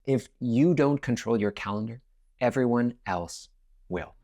if you don't control your calendar, everyone else will.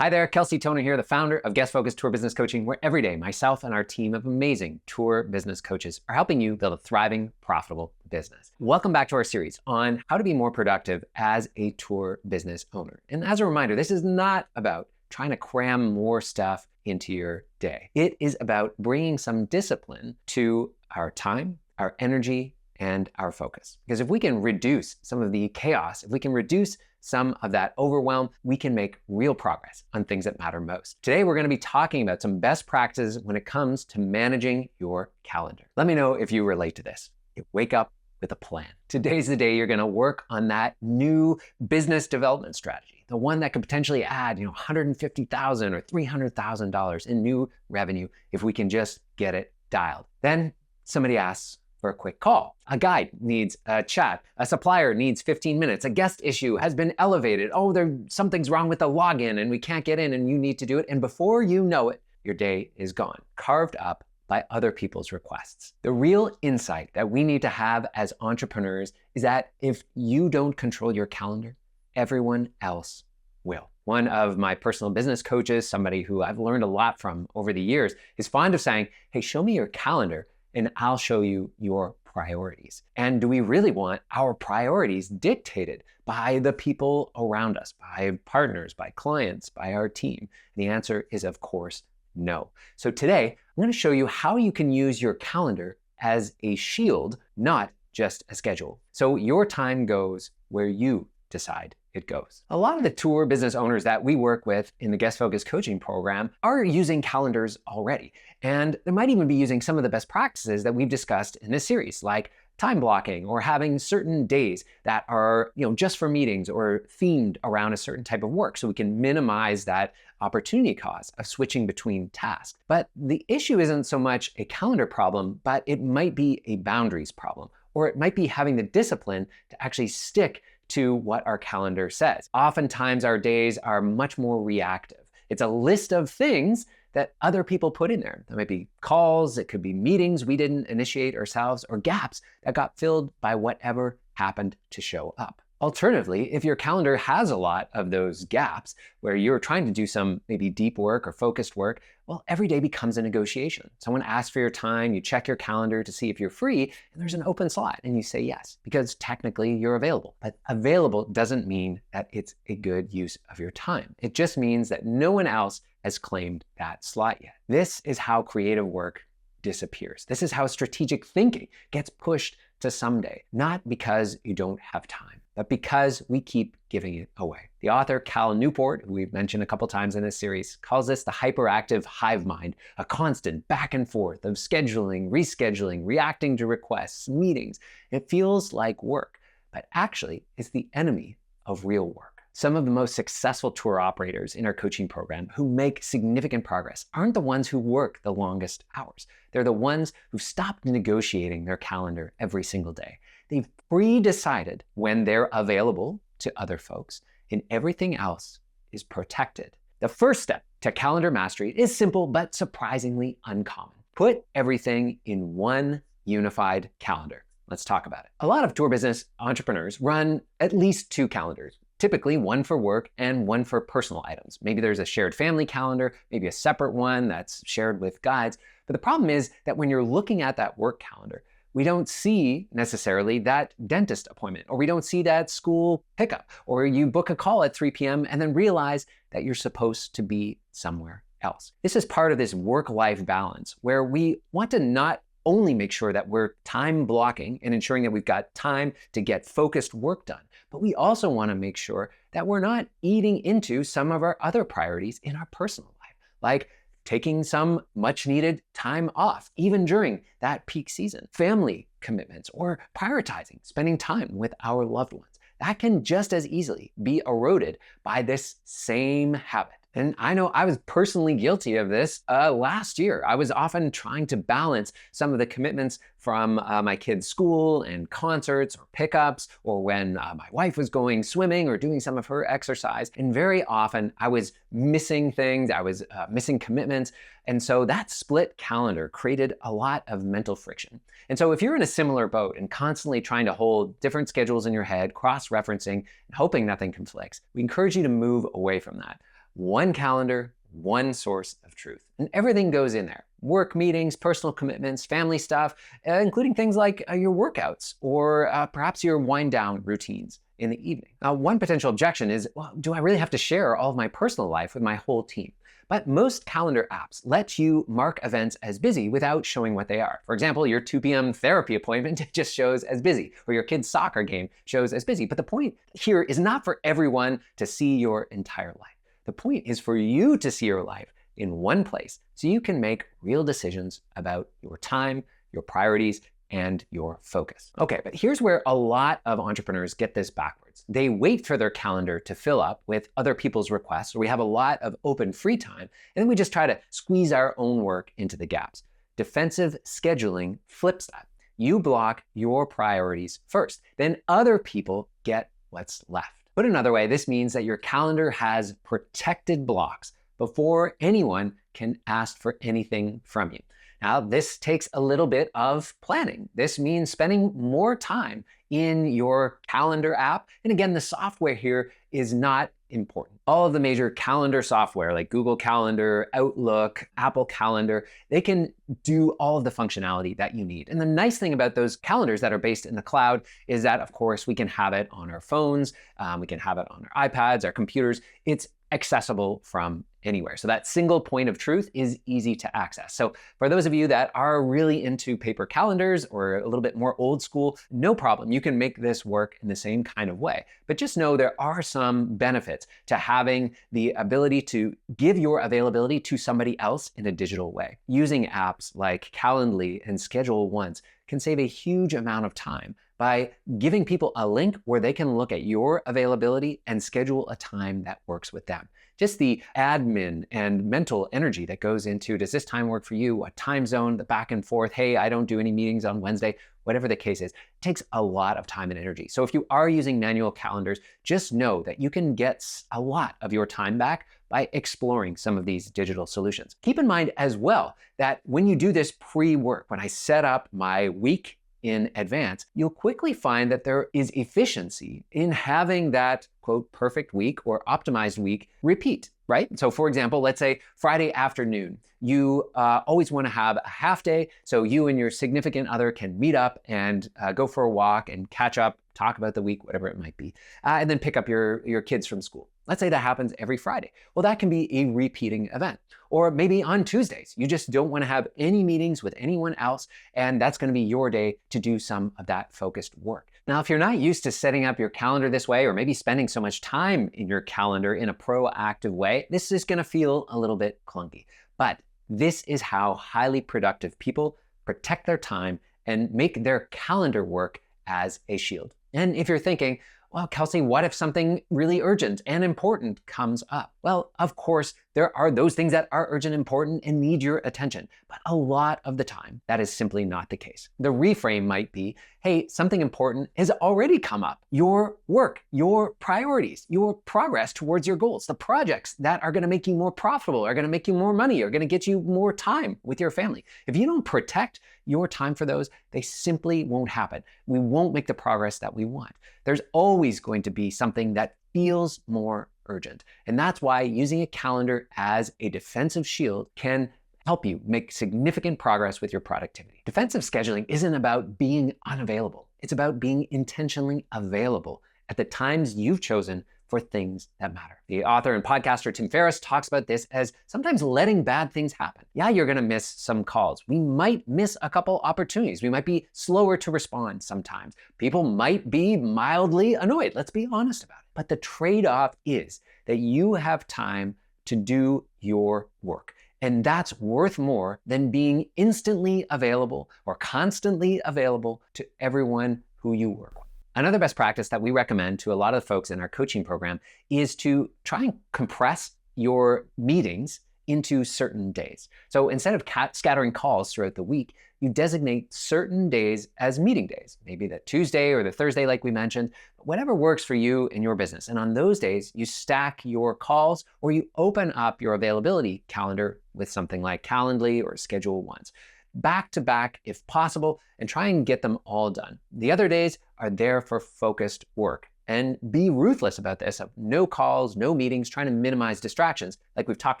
Hi there, Kelsey Toner here, the founder of Guest Focused Tour Business Coaching, where every day myself and our team of amazing tour business coaches are helping you build a thriving, profitable business. Welcome back to our series on how to be more productive as a tour business owner. And as a reminder, this is not about trying to cram more stuff into your day. It is about bringing some discipline to our time, our energy, and our focus. Because if we can reduce some of the chaos, if we can reduce some of that overwhelm, we can make real progress on things that matter most. Today, we're going to be talking about some best practices when it comes to managing your calendar. Let me know if you relate to this. You wake up with a plan. Today's the day you're going to work on that new business development strategy, the one that could potentially add, $150,000 or $300,000 in new revenue if we can just get it dialed. Then somebody asks for a quick call. A guide needs a chat. A supplier needs 15 minutes. A guest issue has been elevated. Oh, something's wrong with the login and we can't get in and you need to do it. And before you know it, your day is gone, carved up by other people's requests. The real insight that we need to have as entrepreneurs is that if you don't control your calendar, everyone else will. One of my personal business coaches, somebody who I've learned a lot from over the years, is fond of saying, hey, show me your calendar and I'll show you your priorities. And do we really want our priorities dictated by the people around us, by partners, by clients, by our team? And the answer is, of course, no. So today, I'm going to show you how you can use your calendar as a shield, not just a schedule. So your time goes where you decide it goes. A lot of the tour business owners that we work with in the Guest Focused Coaching Program are using calendars already. And they might even be using some of the best practices that we've discussed in this series, like time blocking or having certain days that are just for meetings or themed around a certain type of work so we can minimize that opportunity cost of switching between tasks. But the issue isn't so much a calendar problem, but it might be a boundaries problem, or it might be having the discipline to actually stick to what our calendar says. Oftentimes our days are much more reactive. It's a list of things that other people put in there. There might be calls, it could be meetings we didn't initiate ourselves, or gaps that got filled by whatever happened to show up. Alternatively, if your calendar has a lot of those gaps where you're trying to do some maybe deep work or focused work, well, every day becomes a negotiation. Someone asks for your time, you check your calendar to see if you're free, and there's an open slot, and you say yes, because technically you're available. But available doesn't mean that it's a good use of your time. It just means that no one else has claimed that slot yet. This is how creative work disappears. This is how strategic thinking gets pushed to someday, not because you don't have time, but because we keep giving it away. The author Cal Newport, who we've mentioned a couple times in this series, calls this the hyperactive hive mind, a constant back and forth of scheduling, rescheduling, reacting to requests, meetings. It feels like work, but actually it's the enemy of real work. Some of the most successful tour operators in our coaching program who make significant progress aren't the ones who work the longest hours. They're the ones who stopped negotiating their calendar every single day. They've pre-decided when they're available to other folks, and everything else is protected. The first step to calendar mastery is simple but surprisingly uncommon. Put everything in one unified calendar. Let's talk about it. A lot of tour business entrepreneurs run at least two calendars. Typically one for work and one for personal items. Maybe there's a shared family calendar, maybe a separate one that's shared with guides. But the problem is that when you're looking at that work calendar, we don't see necessarily that dentist appointment, or we don't see that school pickup, or you book a call at 3 p.m. and then realize that you're supposed to be somewhere else. This is part of this work-life balance where we want to not only make sure that we're time blocking and ensuring that we've got time to get focused work done, but we also want to make sure that we're not eating into some of our other priorities in our personal life, like taking some much needed time off, even during that peak season, family commitments, or prioritizing spending time with our loved ones. That can just as easily be eroded by this same habit And I know I was personally guilty of this last year. I was often trying to balance some of the commitments from my kids' school and concerts or pickups, or when my wife was going swimming or doing some of her exercise. And very often I was missing things, I was missing commitments. And so that split calendar created a lot of mental friction. And so if you're in a similar boat and constantly trying to hold different schedules in your head, cross-referencing, and hoping nothing conflicts, we encourage you to move away from that. One calendar, one source of truth. And everything goes in there. Work meetings, personal commitments, family stuff, including things like your workouts or perhaps your wind down routines in the evening. Now, one potential objection is, well, do I really have to share all of my personal life with my whole team? But most calendar apps let you mark events as busy without showing what they are. For example, your 2 p.m. therapy appointment just shows as busy, or your kid's soccer game shows as busy. But the point here is not for everyone to see your entire life. The point is for you to see your life in one place so you can make real decisions about your time, your priorities, and your focus. Okay, but here's where a lot of entrepreneurs get this backwards. They wait for their calendar to fill up with other people's requests, or we have a lot of open free time, and then we just try to squeeze our own work into the gaps. Defensive scheduling flips that. You block your priorities first, then other people get what's left. Put another way, this means that your calendar has protected blocks before anyone can ask for anything from you. Now, this takes a little bit of planning. This means spending more time in your calendar app. And again, the software here is not important. All of the major calendar software like Google Calendar, Outlook, Apple Calendar, they can do all of the functionality that you need. And the nice thing about those calendars that are based in the cloud is that, of course, we can have it on our phones, we can have it on our iPads, our computers. It's accessible from anywhere. So that single point of truth is easy to access. So for those of you that are really into paper calendars or a little bit more old school, no problem. You can make this work in the same kind of way. But just know there are some benefits to having the ability to give your availability to somebody else in a digital way. Using apps like Calendly and Schedule Once can save a huge amount of time by giving people a link where they can look at your availability and schedule a time that works with them. Just the admin and mental energy that goes into, does this time work for you? What time zone, the back and forth, hey, I don't do any meetings on Wednesday, whatever the case is, it takes a lot of time and energy. So if you are using manual calendars, just know that you can get a lot of your time back by exploring some of these digital solutions. Keep in mind as well that when you do this pre-work, when I set up my week in advance, you'll quickly find that there is efficiency in having that, quote, perfect week or optimized week repeat, right? So for example, let's say Friday afternoon, you always want to have a half day so you and your significant other can meet up and go for a walk and catch up, talk about the week, whatever it might be, and then pick up your kids from school. Let's say that happens every Friday. Well, that can be a repeating event. Or maybe on Tuesdays, you just don't want to have any meetings with anyone else, and that's going to be your day to do some of that focused work. Now, if you're not used to setting up your calendar this way, or maybe spending so much time in your calendar in a proactive way, this is going to feel a little bit clunky. But this is how highly productive people protect their time and make their calendar work as a shield. And if you're thinking, well, Kelsey, what if something really urgent and important comes up? Well, of course, there are those things that are urgent, important, and need your attention. But a lot of the time, that is simply not the case. The reframe might be, hey, something important has already come up. Your work, your priorities, your progress towards your goals, the projects that are gonna make you more profitable, are gonna make you more money, are gonna get you more time with your family. If you don't protect your time for those, they simply won't happen. We won't make the progress that we want. There's always going to be something that feels more urgent. And that's why using a calendar as a defensive shield can help you make significant progress with your productivity. Defensive scheduling isn't about being unavailable. It's about being intentionally available at the times you've chosen for things that matter. The author and podcaster Tim Ferriss talks about this as sometimes letting bad things happen. Yeah, you're gonna miss some calls. We might miss a couple opportunities. We might be slower to respond sometimes. People might be mildly annoyed. Let's be honest about it. But the trade-off is that you have time to do your work. And that's worth more than being instantly available or constantly available to everyone who you work with. Another best practice that we recommend to a lot of folks in our coaching program is to try and compress your meetings into certain days. So instead of scattering calls throughout the week, you designate certain days as meeting days, maybe the Tuesday or the Thursday, like we mentioned, whatever works for you and your business. And on those days, you stack your calls or you open up your availability calendar with something like Calendly or Schedule Ones, back to back if possible, and try and get them all done. The other days are there for focused work. And be ruthless about this, of no calls, no meetings, trying to minimize distractions like we've talked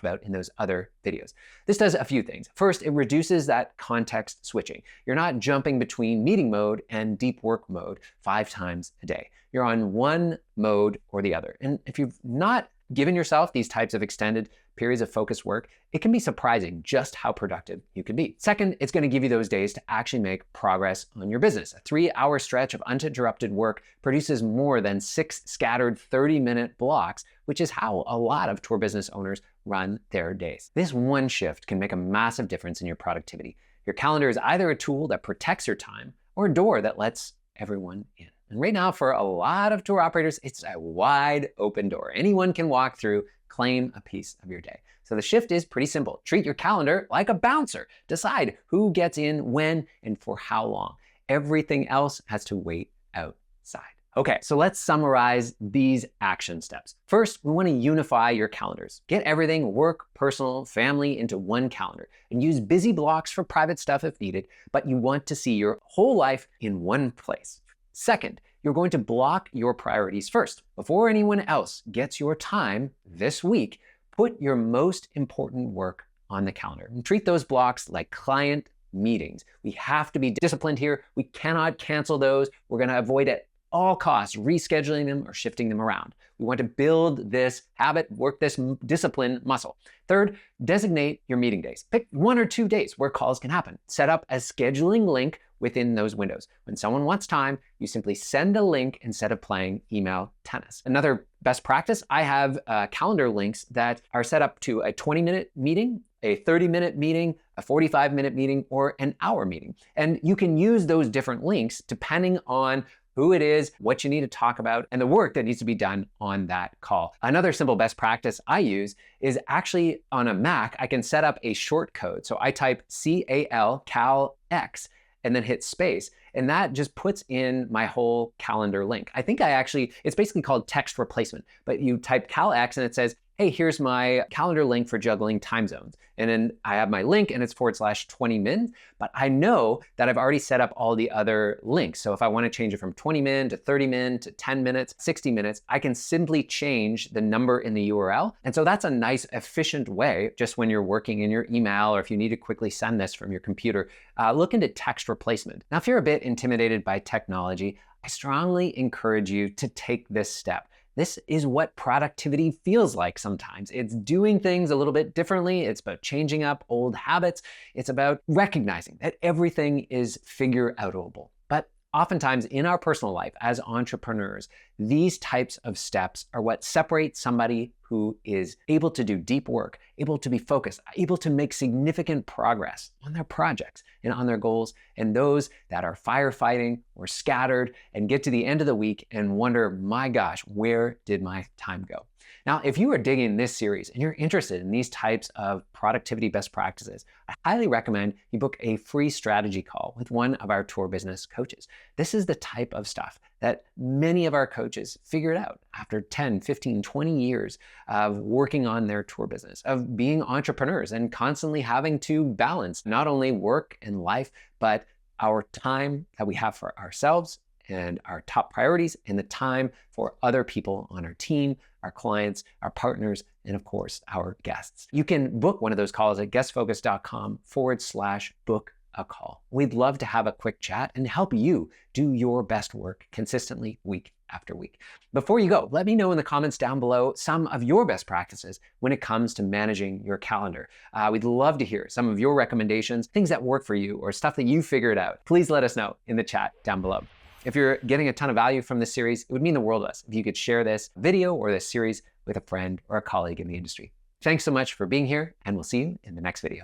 about in those other videos. This does a few things. First, it reduces that context switching. You're not jumping between meeting mode and deep work mode 5 times a day. You're on one mode or the other. And if you've not given yourself these types of extended periods of focused work, it can be surprising just how productive you can be. Second, it's going to give you those days to actually make progress on your business. A 3-hour stretch of uninterrupted work produces more than 6 scattered 30-minute blocks, which is how a lot of tour business owners run their days. This one shift can make a massive difference in your productivity. Your calendar is either a tool that protects your time or a door that lets everyone in. And right now, for a lot of tour operators, it's a wide open door. Anyone can walk through, claim a piece of your day. So the shift is pretty simple. Treat your calendar like a bouncer. Decide who gets in, when, and for how long. Everything else has to wait outside. Okay, so let's summarize these action steps. First, we want to unify your calendars. Get everything, work, personal, family, into one calendar, and use busy blocks for private stuff if needed, but you want to see your whole life in one place. Second, you're going to block your priorities first. Before anyone else gets your time this week, put your most important work on the calendar and treat those blocks like client meetings. We have to be disciplined here. We cannot cancel those. We're going to avoid at all costs rescheduling them or shifting them around. We want to build this habit, work this discipline muscle. Third, designate your meeting days. Pick 1 or 2 days where calls can happen. Set up a scheduling link within those windows. When someone wants time, you simply send a link instead of playing email tennis. Another best practice, I have calendar links that are set up to a 20-minute meeting, a 30-minute meeting, a 45-minute meeting, or an hour meeting. And you can use those different links depending on who it is, what you need to talk about, and the work that needs to be done on that call. Another simple best practice I use is actually on a Mac, I can set up a short code. So I type CAL-X, and then hit space. And that just puts in my whole calendar link. I think it's basically called text replacement, but you type CAL-X and it says, hey, here's my calendar link for juggling time zones. And then I have my link and it's /20 min, but I know that I've already set up all the other links. So if I want to change it from 20 min to 30 min to 10 minutes, 60 minutes, I can simply change the number in the URL. And so that's a nice, efficient way, just when you're working in your email or if you need to quickly send this from your computer, look into text replacement. Now, if you're a bit intimidated by technology, I strongly encourage you to take this step. This is what productivity feels like sometimes. It's doing things a little bit differently. It's about changing up old habits. It's about recognizing that everything is figure-outable. But oftentimes in our personal life as entrepreneurs, these types of steps are what separate somebody who is able to do deep work, able to be focused, able to make significant progress on their projects and on their goals, and those that are firefighting or scattered and get to the end of the week and wonder, my gosh, where did my time go? Now, if you are digging this series and you're interested in these types of productivity best practices, I highly recommend you book a free strategy call with one of our tour business coaches. This is the type of stuff that many of our coaches figured out after 10, 15, 20 years of working on their tour business, of being entrepreneurs and constantly having to balance not only work and life, but our time that we have for ourselves and our top priorities and the time for other people on our team, our clients, our partners, and of course, our guests. You can book one of those calls at guestfocus.com/book a call. We'd love to have a quick chat and help you do your best work consistently week after week. Before you go, let me know in the comments down below some of your best practices when it comes to managing your calendar. We'd love to hear some of your recommendations, things that work for you or stuff that you figured out. Please let us know in the chat down below. If you're getting a ton of value from this series, it would mean the world to us if you could share this video or this series with a friend or a colleague in the industry. Thanks so much for being here, and we'll see you in the next video.